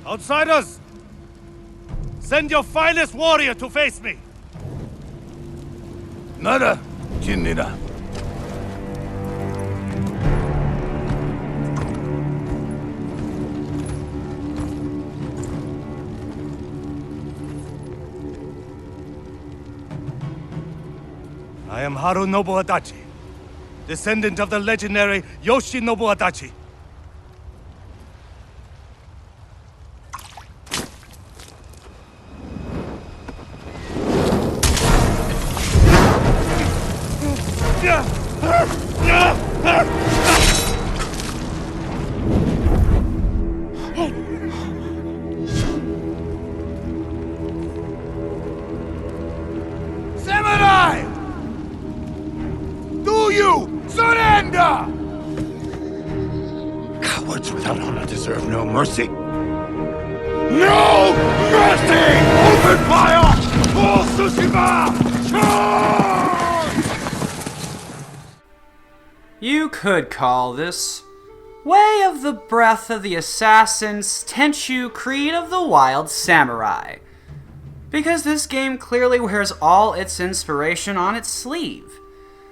Outsiders! Send your finest warrior to face me! Nada, Jinnida. I am Harunobu Adachi, descendant of the legendary Yoshinobu Adachi. Samurai! Do you surrender? Cowards without honor deserve no mercy. No mercy! Open fire! Full Tsushima! Charge! You could call this Way of the Breath of the Assassins Tenchu Creed of the Wild Samurai, because this game clearly wears all its inspiration on its sleeve.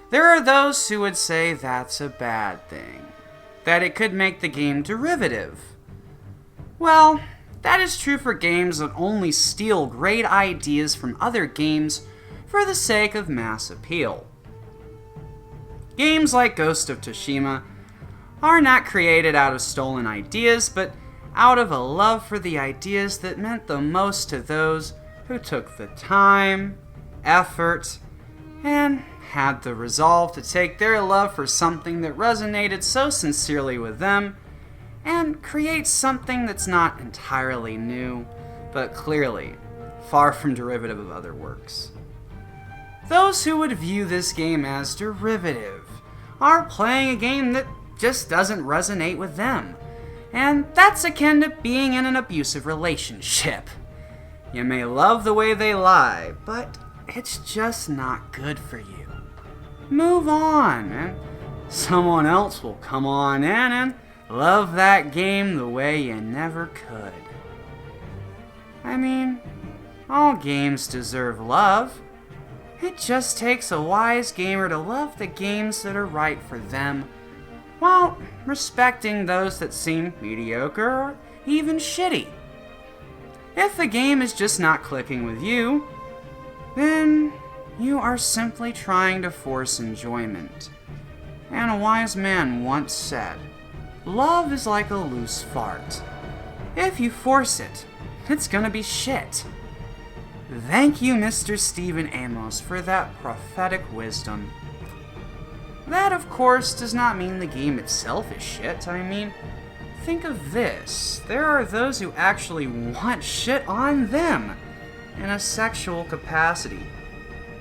There are those who would say that's a bad thing, that it could make the game derivative. Well, that is true for games that only steal great ideas from other games for the sake of mass appeal. Games like Ghost of Tsushima are not created out of stolen ideas, but out of a love for the ideas that meant the most to those who took the time, effort, and had the resolve to take their love for something that resonated so sincerely with them and create something that's not entirely new, but clearly far from derivative of other works. Those who would view this game as derivative are playing a game that just doesn't resonate with them, and that's akin to being in an abusive relationship. You may love the way they lie, but it's just not good for you. Move on, and someone else will come on in and love that game the way you never could. I mean, all games deserve love. It just takes a wise gamer to love the games that are right for them, while respecting those that seem mediocre or even shitty. If the game is just not clicking with you, then you are simply trying to force enjoyment. And a wise man once said, "Love is like a loose fart. If you force it, it's gonna be shit." Thank you, Mr. Stephen Amos, for that prophetic wisdom. That, of course, does not mean the game itself is shit. I mean, think of this. There are those who actually want shit on them in a sexual capacity.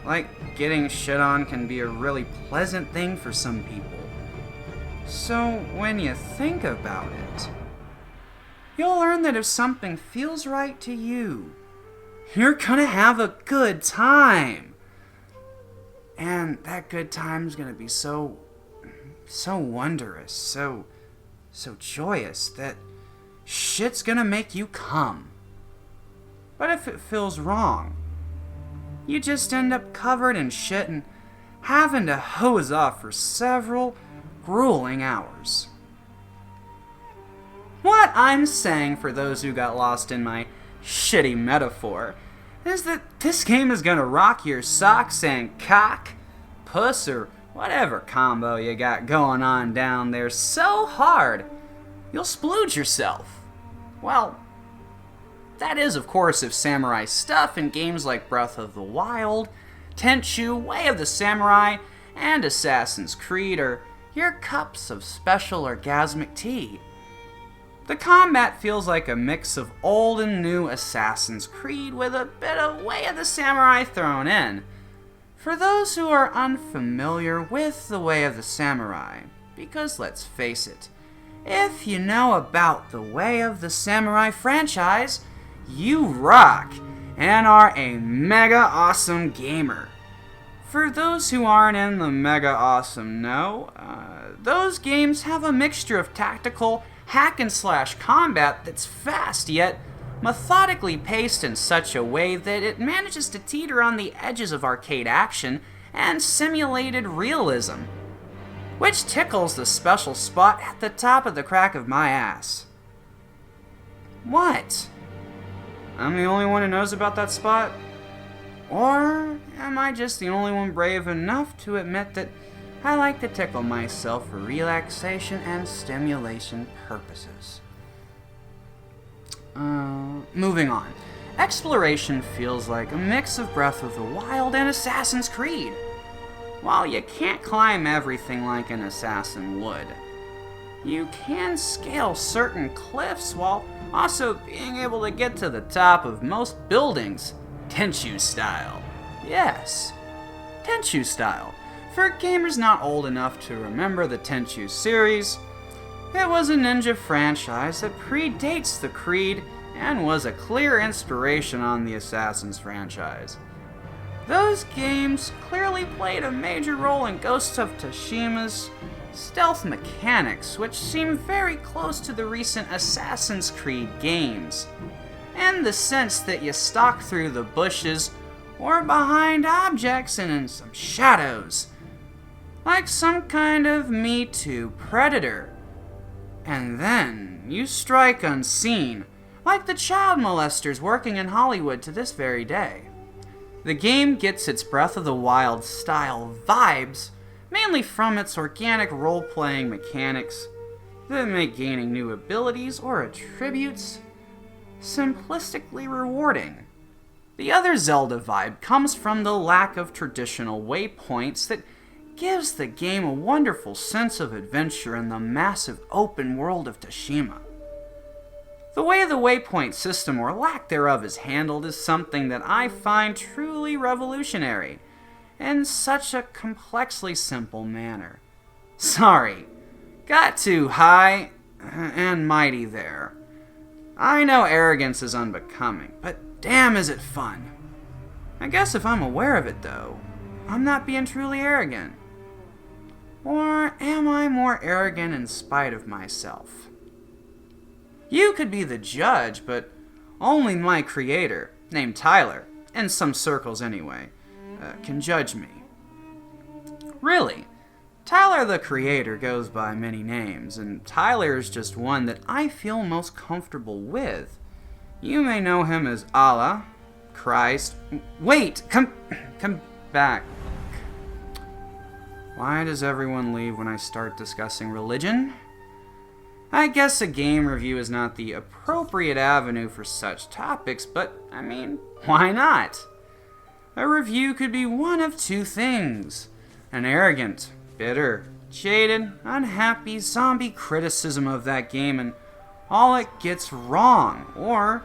Like, getting shit on can be a really pleasant thing for some people. So, when you think about it, you'll learn that if something feels right to you, you're gonna have a good time. And that good time's gonna be so wondrous, so joyous that shit's gonna make you come. But if it feels wrong, you just end up covered in shit and having to hose off for several grueling hours. What I'm saying, for those who got lost in my shitty metaphor, is that this game is gonna rock your socks and cock, puss, or whatever combo you got going on down there so hard, you'll splooge yourself. Well, that is, of course, if samurai stuff in games like Breath of the Wild, Tenchu, Way of the Samurai, and Assassin's Creed are your cups of special orgasmic tea. The combat feels like a mix of old and new Assassin's Creed with a bit of Way of the Samurai thrown in. For those who are unfamiliar with the Way of the Samurai, because let's face it, if you know about the Way of the Samurai franchise, you rock and are a mega awesome gamer. For those who aren't in the mega awesome know, those games have a mixture of tactical, hack and slash combat that's fast yet methodically paced in such a way that it manages to teeter on the edges of arcade action and simulated realism, which tickles the special spot at the top of the crack of my ass. What? I'm the only one who knows about that spot? Or am I just the only one brave enough to admit that I like to tickle myself for relaxation and stimulation purposes? Moving on. Exploration feels like a mix of Breath of the Wild and Assassin's Creed. While you can't climb everything like an assassin would, you can scale certain cliffs while also being able to get to the top of most buildings, Tenchu style. Yes, Tenchu style. For gamers not old enough to remember the Tenchu series, it was a ninja franchise that predates the Creed and was a clear inspiration on the Assassin's franchise. Those games clearly played a major role in Ghost of Tsushima's stealth mechanics, which seem very close to the recent Assassin's Creed games, and the sense that you stalk through the bushes or behind objects and in some shadows, like some kind of Me Too predator. And then you strike unseen, like the child molesters working in Hollywood to this very day. The game gets its Breath of the Wild style vibes mainly from its organic role-playing mechanics that make gaining new abilities or attributes simplistically rewarding. The other Zelda vibe comes from the lack of traditional waypoints that gives the game a wonderful sense of adventure in the massive open world of Tsushima. The way the waypoint system, or lack thereof, is handled is something that I find truly revolutionary in such a complexly simple manner. Sorry, got too high and mighty there. I know arrogance is unbecoming, but damn is it fun. I guess if I'm aware of it though, I'm not being truly arrogant. Or am I more arrogant in spite of myself? You could be the judge, but only my creator, named Tyler, in some circles anyway, can judge me. Really, Tyler the creator goes by many names, and Tyler is just one that I feel most comfortable with. You may know him as Allah, Christ. Wait, come back. Why does everyone leave when I start discussing religion? I guess a game review is not the appropriate avenue for such topics, but, I mean, why not? A review could be one of two things: an arrogant, bitter, jaded, unhappy zombie criticism of that game and all it gets wrong, or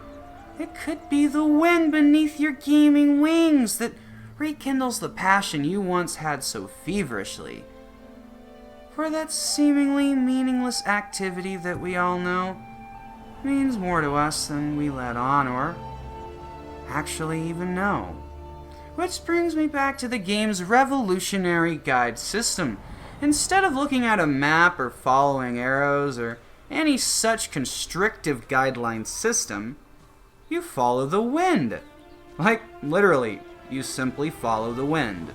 it could be the wind beneath your gaming wings that rekindles the passion you once had so feverishly for that seemingly meaningless activity that we all know means more to us than we let on or actually even know. Which brings me back to the game's revolutionary guide system. Instead of looking at a map or following arrows or any such constrictive guideline system, you follow the wind. Like, literally, you simply follow the wind.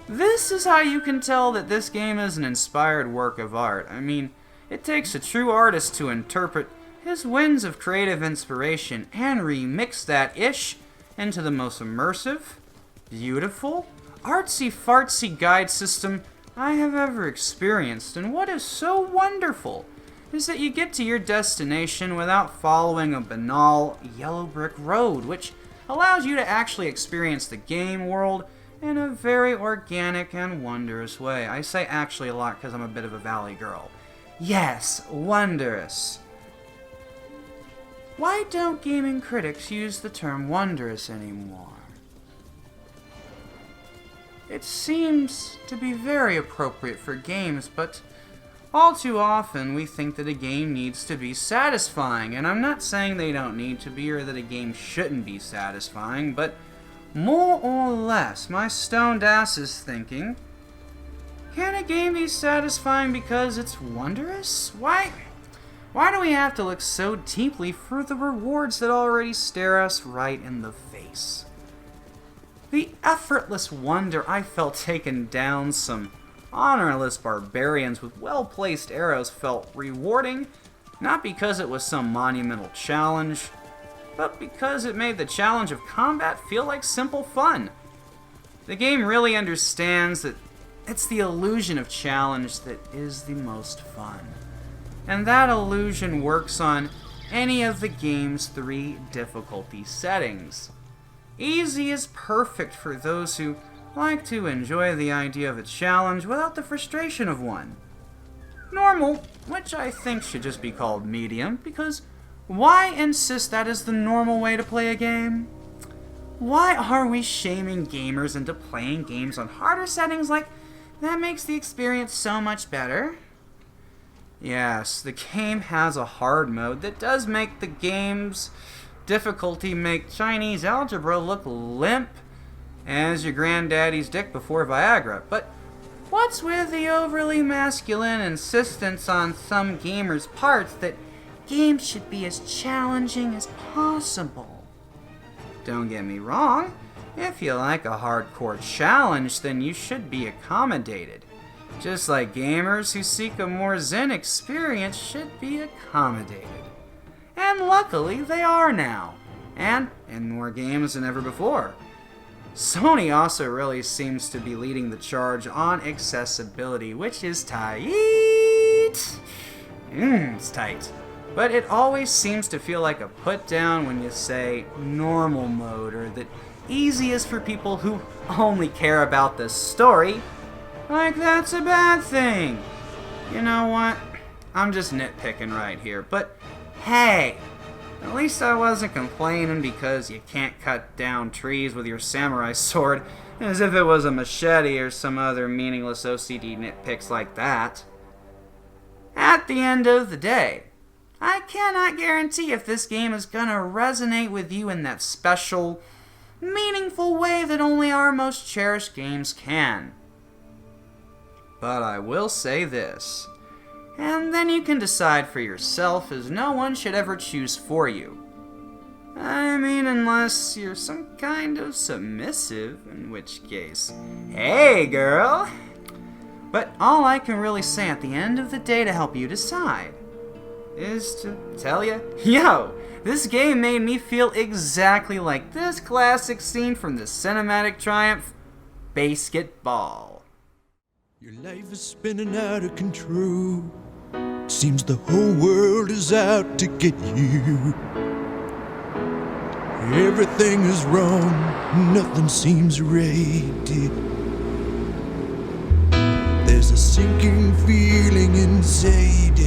This is how you can tell that this game is an inspired work of art. I mean, it takes a true artist to interpret his winds of creative inspiration and remix that ish into the most immersive, beautiful, artsy-fartsy guide system I have ever experienced. And what is so wonderful is that you get to your destination without following a banal yellow brick road, which allows you to actually experience the game world in a very organic and wondrous way. I say actually a lot because I'm a bit of a valley girl. Yes, wondrous. Why don't gaming critics use the term wondrous anymore? It seems to be very appropriate for games, but all too often we think that a game needs to be satisfying, and I'm not saying they don't need to be or that a game shouldn't be satisfying, but more or less my stoned ass is thinking, can a game be satisfying because it's wondrous? Why Why do we have to look so deeply for the rewards that already stare us right in the face? The effortless wonder I felt taking down some honorless barbarians with well-placed arrows felt rewarding, not because it was some monumental challenge, but because it made the challenge of combat feel like simple fun. The game really understands that it's the illusion of challenge that is the most fun. And that illusion works on any of the game's 3 difficulty settings. Easy is perfect for those who like to enjoy the idea of a challenge without the frustration of one. Normal, which I think should just be called medium, because why insist that is the normal way to play a game? Why are we shaming gamers into playing games on harder settings like that makes the experience so much better? Yes, the game has a hard mode that does make the game's difficulty make Chinese algebra look limp as your granddaddy's dick before Viagra. But what's with the overly masculine insistence on some gamers' parts that games should be as challenging as possible? Don't get me wrong, if you like a hardcore challenge, then you should be accommodated. Just like gamers who seek a more zen experience should be accommodated. And luckily they are now, and in more games than ever before. Sony also really seems to be leading the charge on accessibility, which is tight. It's tight. But it always seems to feel like a put down when you say normal mode, or that easy is for people who only care about the story. Like that's a bad thing. You know what? I'm just nitpicking right here, but hey, at least I wasn't complaining because you can't cut down trees with your samurai sword as if it was a machete or some other meaningless OCD nitpicks like that. At the end of the day, I cannot guarantee if this game is gonna resonate with you in that special, meaningful way that only our most cherished games can. But I will say this, and then you can decide for yourself, as no one should ever choose for you. I mean, unless you're some kind of submissive, in which case, hey girl! But all I can really say at the end of the day to help you decide is to tell you, yo, this game made me feel exactly like this classic scene from the cinematic triumph, Basketball. Your life is spinning out of control. Seems the whole world is out to get you. Everything is wrong, nothing seems right. There's a sinking feeling inside.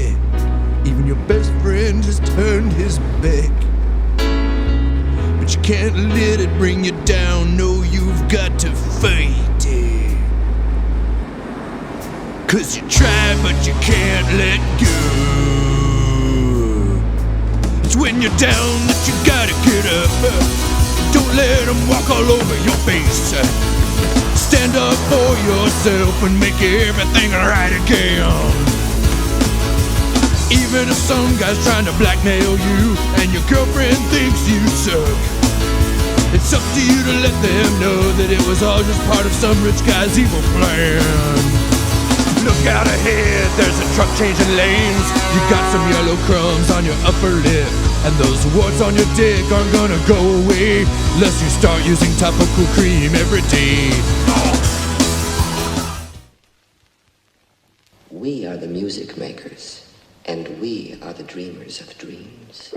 Even your best friend has turned his back. But you can't let it bring you down, no, you've got to fight. 'Cause you try, but you can't let go. It's when you're down that you gotta get up. Don't let them walk all over your face. Stand up for yourself and make everything right again. Even if some guy's trying to blackmail you and your girlfriend thinks you suck, it's up to you to let them know that it was all just part of some rich guy's evil plan. Look out ahead, there's a truck changing lanes. You got some yellow crumbs on your upper lip, and those warts on your dick aren't gonna go away unless you start using topical cream every day. We are the music makers, and we are the dreamers of dreams.